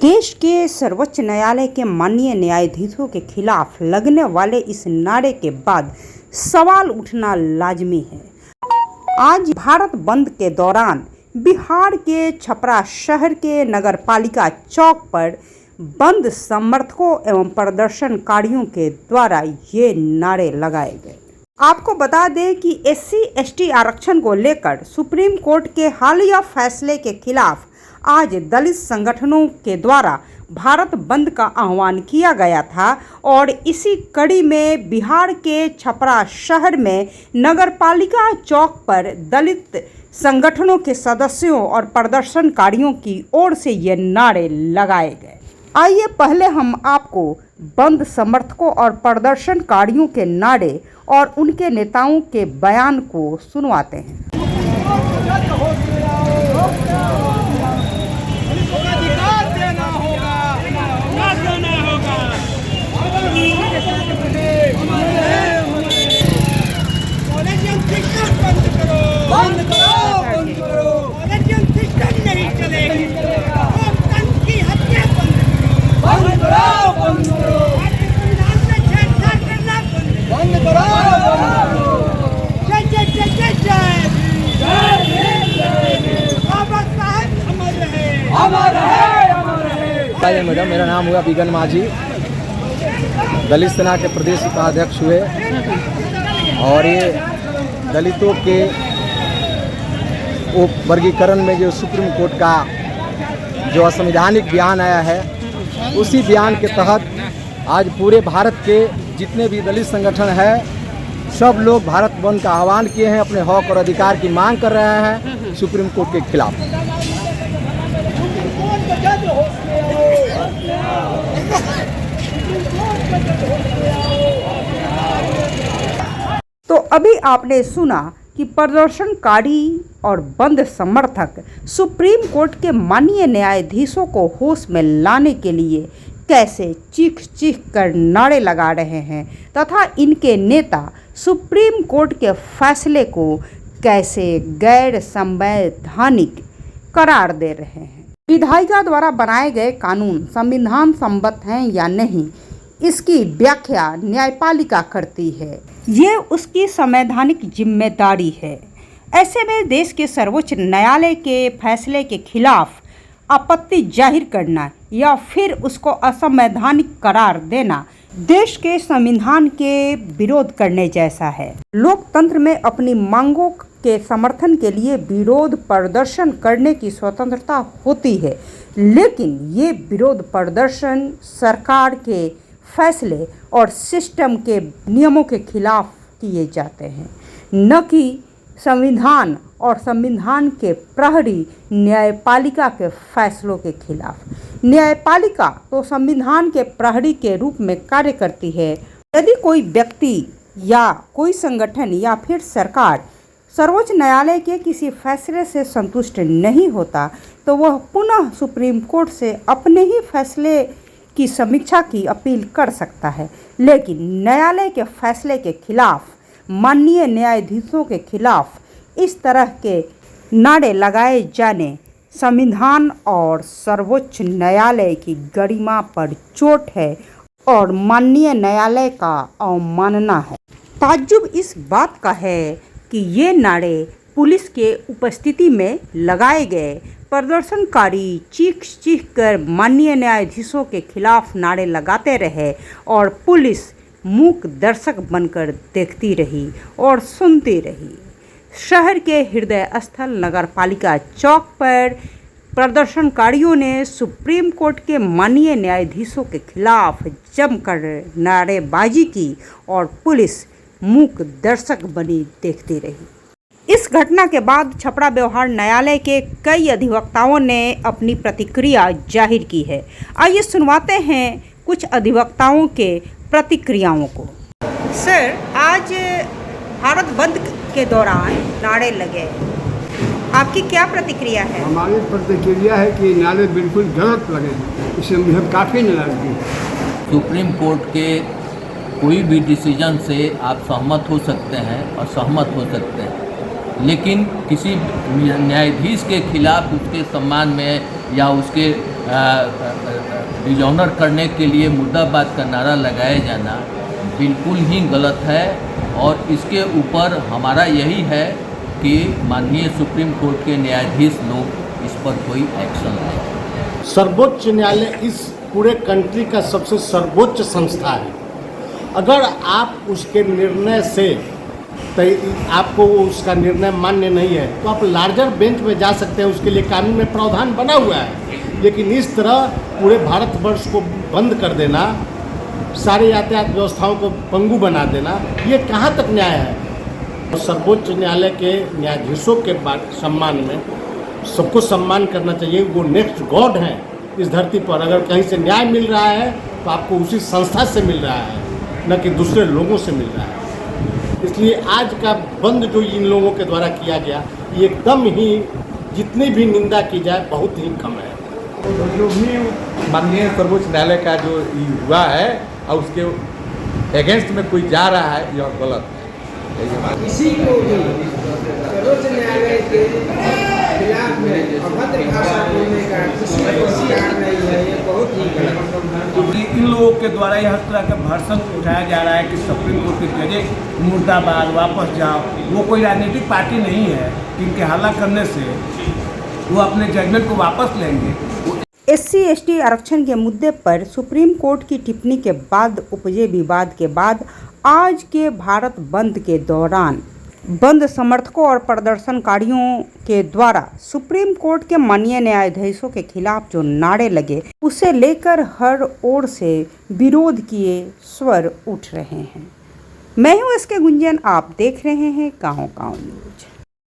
देश के सर्वोच्च न्यायालय के माननीय न्यायाधीशों के खिलाफ लगने वाले इस नारे के बाद सवाल उठना लाजमी है। आज भारत बंद के दौरान बिहार के छपरा शहर के नगरपालिका चौक पर बंद समर्थकों एवं प्रदर्शनकारियों के द्वारा ये नारे लगाए गए। आपको बता दें कि SC/ST आरक्षण को लेकर सुप्रीम कोर्ट के हालिया फैसले के खिलाफ आज दलित संगठनों के द्वारा भारत बंद का आह्वान किया गया था और इसी कड़ी में बिहार के छपरा शहर में नगरपालिका चौक पर दलित संगठनों के सदस्यों और प्रदर्शनकारियों की ओर से ये नारे लगाए गए। आइए पहले हम आपको बंद समर्थकों और प्रदर्शनकारियों के नारे और उनके नेताओं के बयान को सुनवाते हैं। बंद करो, बंद करो, कॉलेजियम सिस्टम नहीं चलेगा, लोकतंत्र की हत्या बंद करो, बंद करो, संविधान से छेड़छाड़ करना बंद करो, जय जय जय जय जय बाबा साहब अमर रहे, अमर रहे, अमर रहे। मैडम, मेरा नाम हुआ बिगन माझी, दलित सेना के प्रदेश उपाध्यक्ष हुए और ये दलितों के वर्गीकरण में जो सुप्रीम कोर्ट का जो असंवैधानिक बयान आया है, उसी बयान के तहत आज पूरे भारत के जितने भी दलित संगठन हैं सब लोग भारत बंद का आह्वान किए हैं, अपने हक और अधिकार की मांग कर रहे हैं सुप्रीम कोर्ट के खिलाफ। तो अभी आपने सुना कि प्रदर्शनकारी और बंद समर्थक सुप्रीम कोर्ट के माननीय न्यायाधीशों को होश में लाने के लिए कैसे चीख चीख कर नारे लगा रहे हैं तथा इनके नेता सुप्रीम कोर्ट के फैसले को कैसे गैर संवैधानिक करार दे रहे हैं। विधायिका द्वारा बनाए गए कानून संविधान सम्मत हैं या नहीं, इसकी व्याख्या न्यायपालिका करती है, ये उसकी संवैधानिक जिम्मेदारी है। ऐसे में देश के सर्वोच्च न्यायालय के फैसले के खिलाफ आपत्ति जाहिर करना या फिर उसको असंवैधानिक करार देना देश के संविधान के विरोध करने जैसा है। लोकतंत्र में अपनी मांगों के समर्थन के लिए विरोध प्रदर्शन करने की स्वतंत्रता होती है, लेकिन ये विरोध प्रदर्शन सरकार के फैसले और सिस्टम के नियमों के खिलाफ किए जाते हैं, न कि संविधान और संविधान के प्रहरी न्यायपालिका के फैसलों के खिलाफ। न्यायपालिका तो संविधान के प्रहरी के रूप में कार्य करती है। यदि कोई व्यक्ति या कोई संगठन या फिर सरकार सर्वोच्च न्यायालय के किसी फैसले से संतुष्ट नहीं होता तो वह पुनः सुप्रीम कोर्ट से अपने ही फैसले की समीक्षा की अपील कर सकता है, लेकिन न्यायालय के फैसले के खिलाफ, माननीय न्यायाधीशों के खिलाफ इस तरह के नारे लगाए जाने संविधान और सर्वोच्च न्यायालय की गरिमा पर चोट है और माननीय न्यायालय का अवमानना है। ताज्जुब इस बात का है कि ये नारे पुलिस के उपस्थिति में लगाए गए। प्रदर्शनकारी चीख चीख कर माननीय न्यायाधीशों के खिलाफ नारे लगाते रहे और पुलिस मूक दर्शक बनकर देखती रही और सुनती रही। शहर के हृदय स्थल नगरपालिका चौक पर प्रदर्शनकारियों ने सुप्रीम कोर्ट के माननीय न्यायाधीशों के खिलाफ जमकर नारेबाजी की और पुलिस मूक दर्शक बनी देखती रही। इस घटना के बाद छपरा व्यवहार न्यायालय के कई अधिवक्ताओं ने अपनी प्रतिक्रिया जाहिर की है। आइए सुनवाते हैं कुछ अधिवक्ताओं के प्रतिक्रियाओं को। सर, आज भारत बंद के दौरान नारे लगे, आपकी क्या प्रतिक्रिया है? हमारी प्रतिक्रिया है कि नारे बिल्कुल गलत लगे, इससे मुझे काफ़ी नाराजगी है। सुप्रीम कोर्ट के कोई भी डिसीजन से आप सहमत हो सकते हैं और सहमत हो सकते हैं, लेकिन किसी न्यायाधीश के खिलाफ उसके सम्मान में या उसके डिजॉनर करने के लिए मुर्दाबाद का नारा लगाया जाना बिल्कुल ही गलत है। और इसके ऊपर हमारा यही है कि माननीय सुप्रीम कोर्ट के न्यायाधीश लोग इस पर कोई एक्शन लें। सर्वोच्च न्यायालय इस पूरे कंट्री का सबसे सर्वोच्च संस्था है। अगर आप उसके निर्णय से आपको उसका निर्णय मान्य नहीं है तो आप लार्जर बेंच में जा सकते हैं, उसके लिए कानून में प्रावधान बना हुआ है। लेकिन इस तरह पूरे भारतवर्ष को बंद कर देना, सारे यातायात व्यवस्थाओं को पंगु बना देना, ये कहाँ तक न्याय है। और सर्वोच्च न्यायालय के न्यायाधीशों के सम्मान में सबको सम्मान करना चाहिए। वो नेक्स्ट गॉड हैं इस धरती पर। अगर कहीं से न्याय मिल रहा है तो आपको उसी संस्था से मिल रहा है, न कि दूसरे लोगों से मिल रहा है। इसलिए आज का बंद जो इन लोगों के द्वारा किया गया, ये एकदम ही जितनी भी निंदा की जाए बहुत ही कम है। जो भी माननीय सर्वोच्च न्यायालय का जो हुआ है और उसके अगेंस्ट में कोई जा रहा है, यह गलत है। किसी को भी सर्वोच्च न्यायालय के खिलाफ में अभद्र भाषा बोलने का किसी को अधिकार नहीं है, ये बहुत ही गलत है। क्योंकि इन लोगों के द्वारा यह तरह का भाषण उठाया जा रहा है कि सुप्रीम कोर्ट के जजेस मुर्दाबाद, वापस जाओ। वो कोई राजनीतिक पार्टी नहीं है कि इनके हल्ला करने से वो अपने जजमेंट को वापस लेंगे। SC/ST आरक्षण के मुद्दे पर सुप्रीम कोर्ट की टिप्पणी के बाद उपजे विवाद के बाद आज के भारत बंद के दौरान बंद समर्थकों और प्रदर्शनकारियों के द्वारा सुप्रीम कोर्ट के माननीय न्यायाधीशों के खिलाफ जो नारे लगे, उसे लेकर हर ओर से विरोध किए स्वर उठ रहे हैं। मैं हूं SK गुंजन, आप देख रहे हैं गाँव गाँव न्यूज।